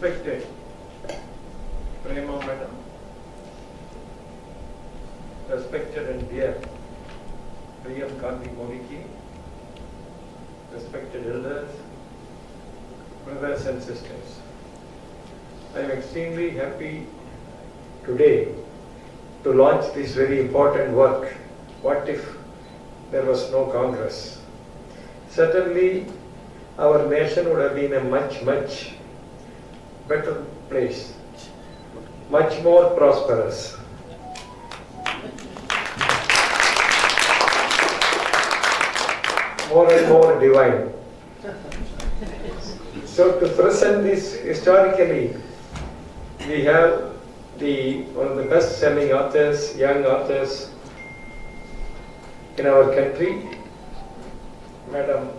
respected Priyam madam, respected and dear Priyam Gandhi-Mody ji, respected elders, brothers and sisters. I am extremely happy today to launch this very important work. What if there was no Congress? Certainly our nation would have been a much better place, much more prosperous. More and more divine. So to present this historically, we have one of the best-selling authors, young authors in our country, Madam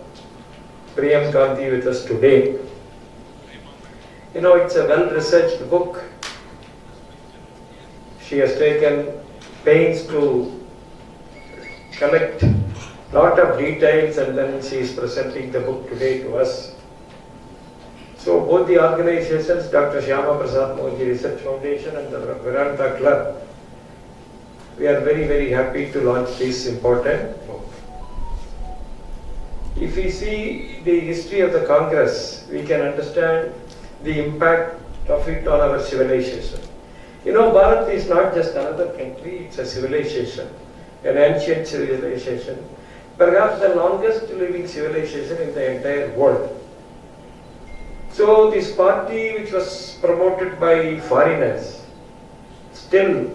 Priyam Gandhi, with us today. You know, it's a well-researched book. She has taken pains to collect lot of details, and then she is presenting the book today to us. So both the organizations, Dr. Syaama Prasad Research Foundation and the Verandah Club, we are very happy to launch this important book. If we see the history of the Congress, we can understand the impact of it on our civilization. You know, Bharat is not just another country, it's a civilization, an ancient civilization, perhaps the longest living civilization in the entire world. So this party, which was promoted by foreigners, still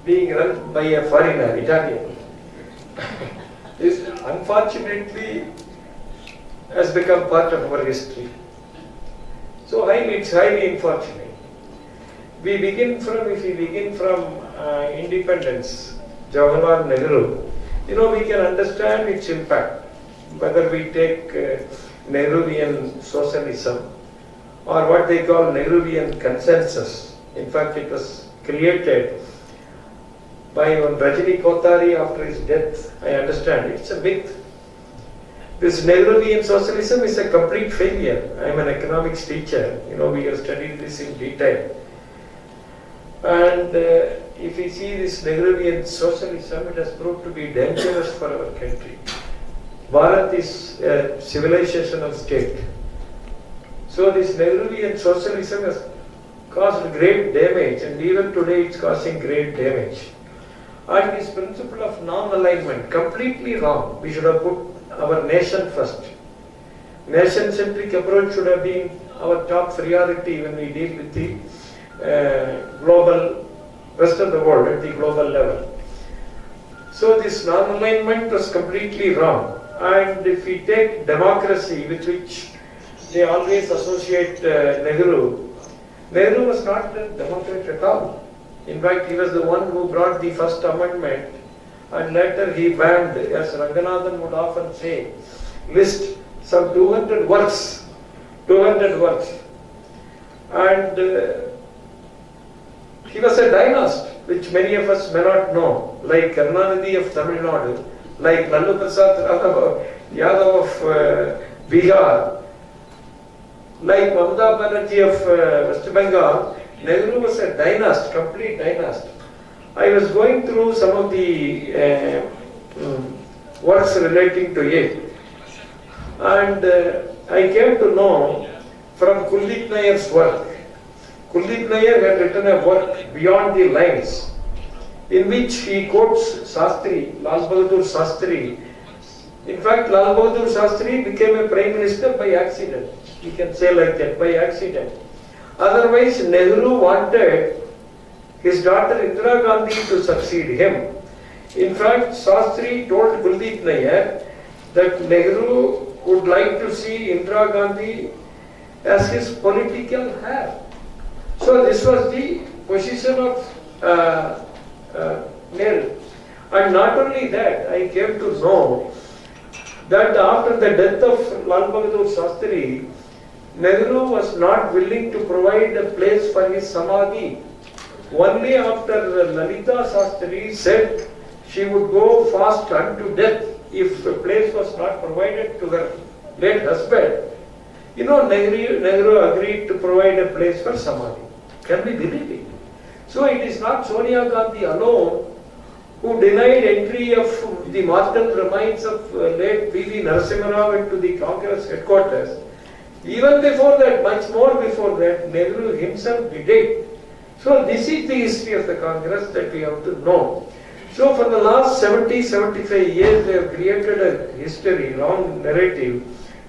being run by a foreigner, Italian, is unfortunately has become part of our history. So it's highly unfortunate. If we begin from independence, Jawaharlal Nehru, you know, we can understand its impact, whether we take Nehruvian socialism or what they call Nehruvian consensus. In fact, it was created by one Rajini Kothari after his death. I understand it's a myth. This Nehruvian socialism is a complete failure. I am an economics teacher. You know, we have studied this in detail. And if we see this Nehruvian socialism, it has proved to be dangerous for our country. Bharat is a civilizational state. So this Nehruvian socialism has caused great damage, and even today it's causing great damage. And this principle of non-alignment, completely wrong. We should have put our nation first. Nation-centric approach should have been our top priority when we deal with the global, rest of the world at the global level. So this non-alignment was completely wrong. And if we take democracy, with which they always associate Nehru was not a Democrat at all. In fact, he was the one who brought the first amendment, and later he banned, as Ranganathan would often say, list some 200 works. And he was a dynast, which many of us may not know, like Karnanidhi of Tamil Nadu, like Lalu Prasad Yadav of Bihar, like Mamata Banerjee of West Bengal. Nehru was a dynast, complete dynast. I was going through some of the works relating to it, and I came to know from Kuldeep Nayar's work. Kuldeep Nayar had written a work, Beyond the Lines, in which he quotes Shastri, Lal Bahadur Shastri. In fact, Lal Bahadur Shastri became a prime minister by accident. You can say like that, by accident. Otherwise, Nehru wanted his daughter Indira Gandhi to succeed him. In fact, Shastri told Kuldeep Nayar that Nehru would like to see Indira Gandhi as his political heir. So this was the position of Nehru. And not only that, I came to know that after the death of Lal Bahadur Shastri, Nehru was not willing to provide a place for his samadhi. Only after Lalita Shastri said she would go fast unto death if a place was not provided to her late husband, You know, Nehru agreed to provide a place for Samadhi. Can we believe it? So it is not Sonia Gandhi alone who denied entry of the mortal remains of late P.V. Narasimha Rao into the Congress headquarters. Even before that, much more before that, Nehru himself did it. So this is the history of the Congress that we have to know. So for the last 75 years, they have created a history, long narrative,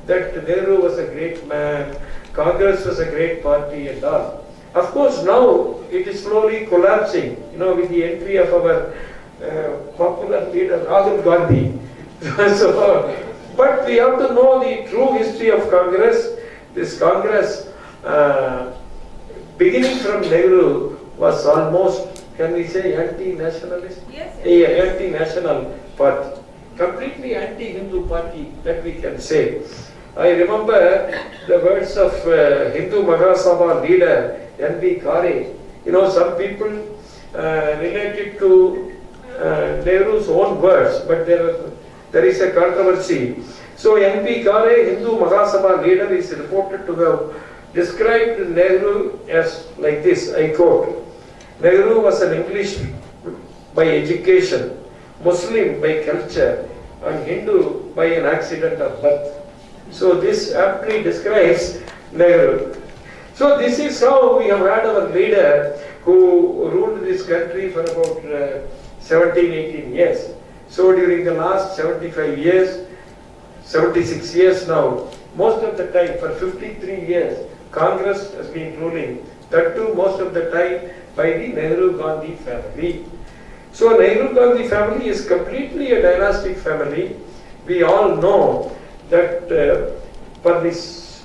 that Nehru was a great man, Congress was a great party and all. Of course, now it is slowly collapsing, with the entry of our popular leader, Rahul Gandhi. But we have to know the true history of Congress. This Congress, beginning from Nehru, was almost, can we say, anti-nationalist? Yes. Anti-national party. Completely anti-Hindu party, that we can say. I remember the words of Hindu Mahasabha leader N.B. Kare. Some people relate it to Nehru's own words, but there is a controversy. So N.P. Kare, Hindu Mahasabha leader, is reported to have described Nehru as like this, I quote, Nehru was an English by education, Muslim by culture, and Hindu by an accident of birth. So this aptly describes Nehru. So this is how we have had our leader who ruled this country for about 17-18 years. So during the last 75 years, 76 years now, most of the time, for 53 years, Congress has been ruling, that too most of the time by the Nehru-Gandhi family. So Nehru-Gandhi family is completely a dynastic family. We all know that for this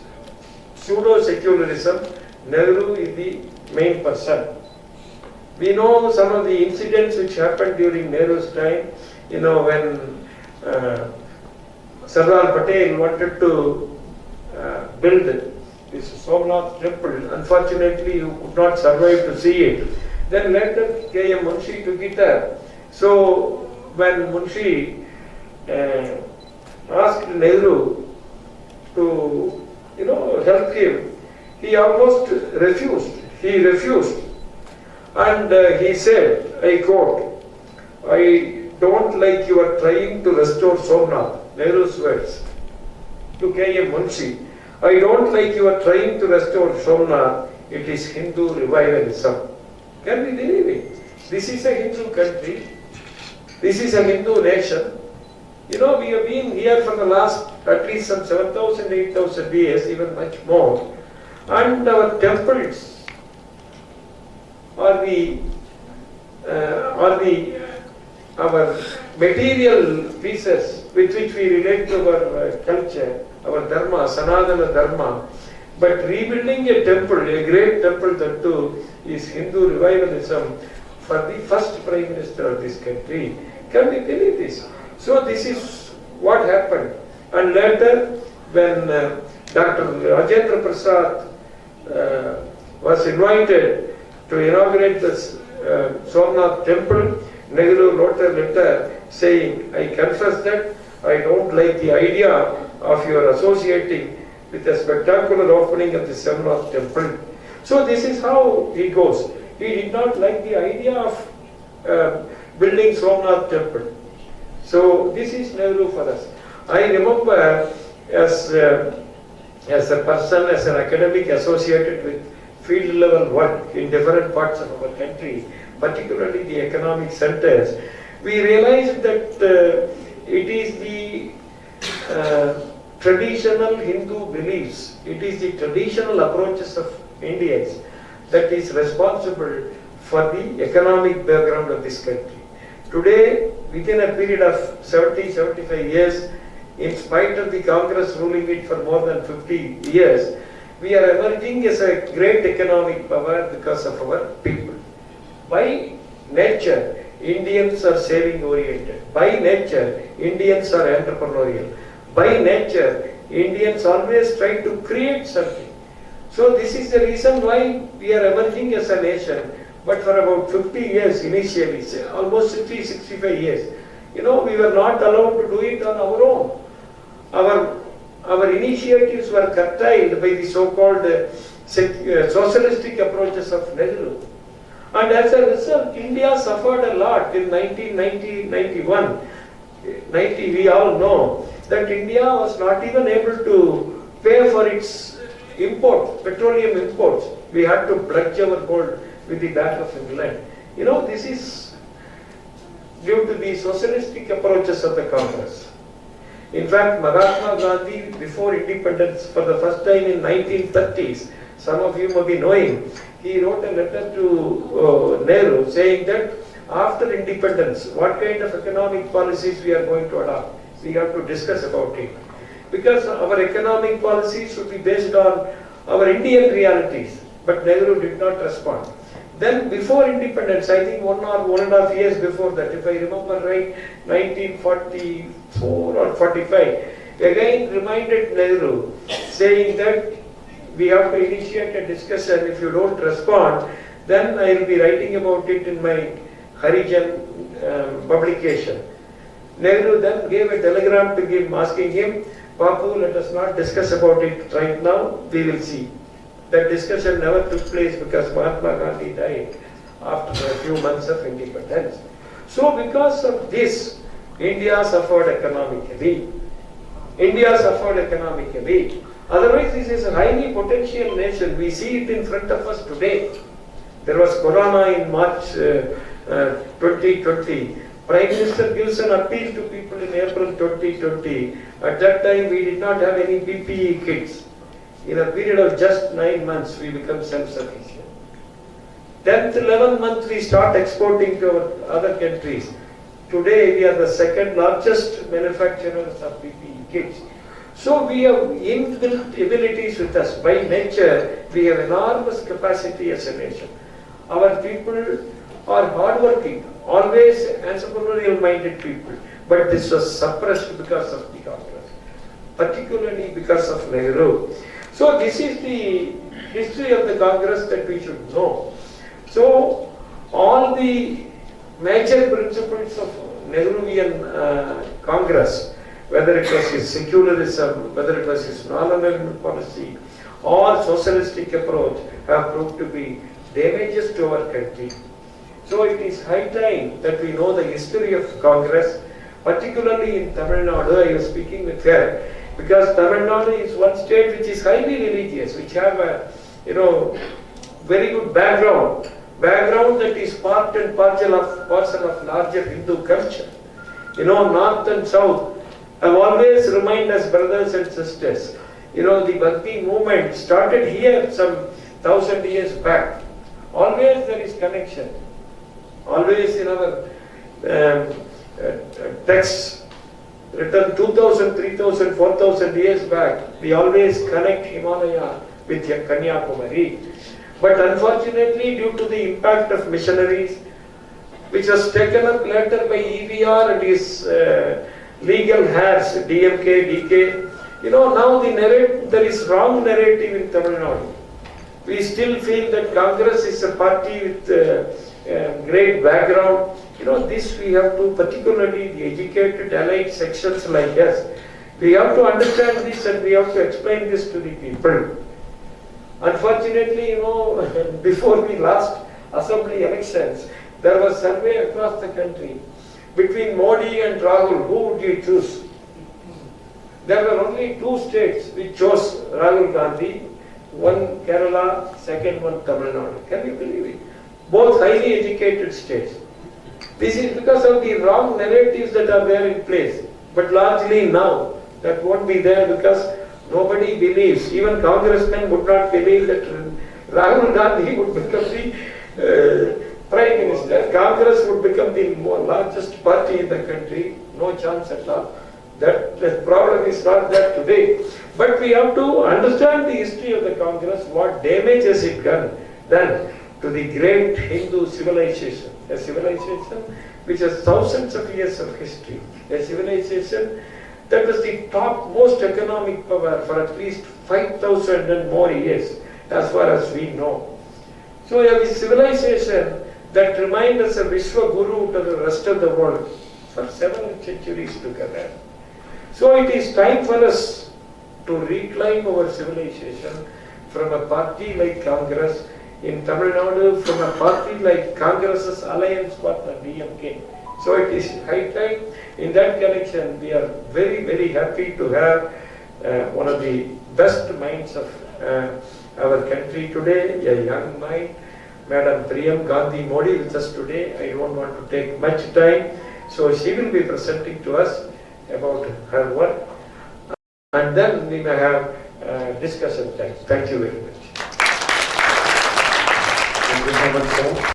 pseudo-secularism, Nehru is the main person. We know some of the incidents which happened during Nehru's time, when Sardar Patel wanted to build this Somnath temple. Unfortunately, you could not survive to see it. Then later K.M. Munshi took it up. So when Munshi asked Nehru to, help him, he almost refused. He refused. And he said, I quote, I don't like you are trying to restore Somnath. Nehru's words to K.M. Munshi. I don't like you are trying to restore Somnath. It is Hindu revivalism. Can we believe it? This is a Hindu country. This is a Hindu nation. We have been here for the last at least some 7,000, 8,000 years, even much more. And our temples are our material pieces with which we relate to our culture, our dharma, Sanatana dharma. But rebuilding a temple, a great temple that too, is Hindu revivalism for the first Prime Minister of this country. Can we believe this? So this is what happened. And later, when Dr. Rajendra Prasad was invited to inaugurate this Somnath temple, Nehru wrote a letter saying, I confess that I don't like the idea of your associating with a spectacular opening of the Somnath temple. So this is how it goes. He did not like the idea of building Somnath temple. So this is Nehru for us. I remember as a person, as an academic associated with field level work in different parts of our country, particularly the economic centers, we realized that it is the traditional Hindu beliefs, it is the traditional approaches of Indians that is responsible for the economic background of this country. Today, within a period of 70-75 years, in spite of the Congress ruling it for more than 50 years, we are emerging as a great economic power because of our people. By nature, Indians are saving oriented. By nature, Indians are entrepreneurial. By nature, Indians always try to create something. So this is the reason why we are emerging as a nation. But for about 50 years initially, almost 60-65 years, we were not allowed to do it on our own. Our initiatives were curtailed by the so-called socialistic approaches of Nehru. And as a result, India suffered a lot in 1990-91. 90, we all know that India was not even able to pay for its imports, petroleum imports. We had to pledge our gold with the Bank of England. You know, this is due to the socialistic approaches of the Congress. In fact, Mahatma Gandhi, before independence, for the first time in 1930s, some of you may be knowing, he wrote a letter to Nehru saying that after independence, what kind of economic policies we are going to adopt. We have to discuss about it. Because our economic policies should be based on our Indian realities. But Nehru did not respond. Then before independence, I think 1 or 1.5 years before that, if I remember right, 1944 or 45, again reminded Nehru saying that we have to initiate a discussion. If you don't respond, then I will be writing about it in my Harijan publication. Nehru then gave a telegram to him asking him, Bapu, let us not discuss about it right now, we will see. That discussion never took place because Mahatma Gandhi died after a few months of independence. So because of this, India suffered economically. Otherwise, this is a highly potential nation. We see it in front of us today. There was Corona in March 2020. Prime Minister gives an appeal to people in April 2020. At that time, we did not have any PPE kits. In a period of just 9 months, we become self-sufficient. 10th, 11th month, we start exporting to other countries. Today, we are the second largest manufacturers of PPE kits. So we have inbuilt abilities with us. By nature, we have enormous capacity as a nation. Our people are hardworking, always entrepreneurial-minded people. But this was suppressed because of the Congress, particularly because of Nehru. So this is the history of the Congress that we should know. So all the major principles of Nehruvian Congress, whether it was his secularism, whether it was his non-alignment policy, or socialistic approach, have proved to be damages to our country. So it is high time that we know the history of Congress, particularly in Tamil Nadu. I was speaking with her because Tamil Nadu is one state which is highly religious, which have a very good background that is part and parcel of larger Hindu culture. North and south have always remained as brothers and sisters. The Bhakti movement started here some 1,000 years back. Always there is connection. Always in our texts written 2,000, 3,000, 4,000 years back, we always connect Himalaya with Kanyakumari. But unfortunately, due to the impact of missionaries, which was taken up later by EVR and his legal hairs, DMK, DK, now there is wrong narrative in Tamil Nadu. We still feel that Congress is a party with great background. This we have to, particularly the educated, allied sections like us, we have to understand this and we have to explain this to the people. Unfortunately, before the last assembly elections, there was survey across the country between Modi and Rahul. Who would you choose? There were only 2 states which chose Rahul Gandhi. One Kerala, second one Tamil Nadu. Can you believe it? Both highly educated states. This is because of the wrong narratives that are there in place. But largely now, that won't be there because nobody believes, even congressmen would not believe that Rahul Gandhi would become the Prime Minister. Congress would become the largest party in the country. No chance at all. That problem is not there today. But we have to understand the history of the Congress, what damage has it done to the great Hindu civilization. A civilization which has thousands of years of history. A civilization that was the topmost economic power for at least 5,000 and more years, as far as we know. So a civilization that remained as a Vishwa Guru to the rest of the world for several centuries together. So it is time for us to reclaim our civilization from a party like Congress in Tamil Nadu, from a party like Congress's alliance partner DMK. So it is high time. In that connection, we are very, very happy to have one of the best minds of our country today, a young mind, Madam Priyam Gandhi-Mody with us today. I don't want to take much time. So she will be presenting to us about her work, and then we may have discussion time. Thank you very much. Thank you so much, sir.